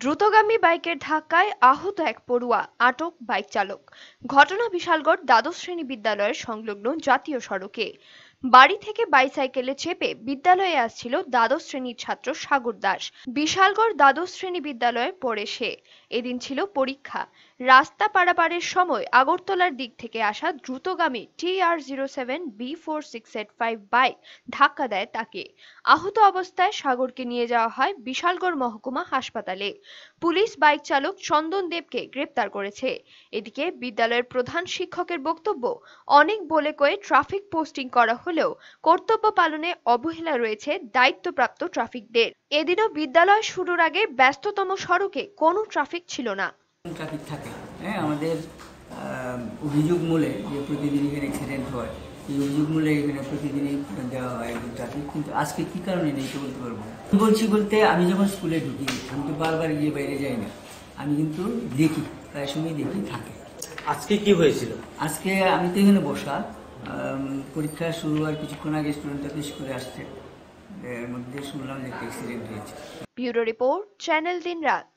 দ্রুতগামী বাইকের ধাক্কায় আহত এক পড়ুয়া, আটক বাইক চালক। ঘটনা বিশালগড় দ্বাদশ শ্রেণী বিদ্যালয়ের সংলগ্ন জাতীয় সড়কে। বাড়ি থেকে বাইসাইকেলে চেপে বিদ্যালয়ে আসছিল দ্বাদশ শ্রেণীর ছাত্র সাগর দাস। বিশালগড় দ্বাদশ শ্রেণী বিদ্যালয়ে পড়ে সে। এদিন ছিল পরীক্ষা। রাস্তা পারাপারের সময় আগরতলার দিক থেকে আসা দ্রুতগামী TR07B4685 বাইক ধাক্কা দেয় তাকে। আহত অবস্থায় সাগরকে নিয়ে যাওয়া হয় বিশালগড় মহকুমা হাসপাতালে। পুলিশ বাইক চালক চন্দন দেবকে গ্রেপ্তার করেছে। এদিকে বিদ্যালয়ের প্রধান শিক্ষকের বক্তব্য, অনেক বলে কয়ে ট্রাফিক পোস্টিং করা হলেও কর্তব্য পালনে অবহেলা রয়েছে দায়িত্বপ্রাপ্ত ট্রাফিকদের। এদিনও বিদ্যালয় শুরুর আগে ব্যস্ততম সড়কে কোনো ট্রাফিক ছিল না। ট্রাফিক থাকে, হ্যাঁ, আমাদের অভিযোগ মূলে যে প্রতিদিন এখানে অ্যাক্সিডেন্ট হয়, এই অভিযোগ মূলে এখানে প্রতিদিনই দেওয়া হয় ট্রাফিক। কিন্তু আজকে কি কারণে নেই তো বলতে পারবো। বলছি বলতে আমি যখন স্কুলে ঢুকি, আমি তো বারবার গিয়ে বাইরে যাই না, আমি কিন্তু দেখি, প্রায় সময় দেখি থাকে। আজকে কি হয়েছিল? আজকে আমি তো এখানে বসা, পরীক্ষা শুরু হওয়ার কিছুক্ষণ আগে স্টুডেন্টরা পেশ করে আসছে, এর মধ্যে শুনলাম যে একটা অ্যাক্সিডেন্ট হয়েছে। ব্যুরো রিপোর্ট, চ্যানেল দিনরাত।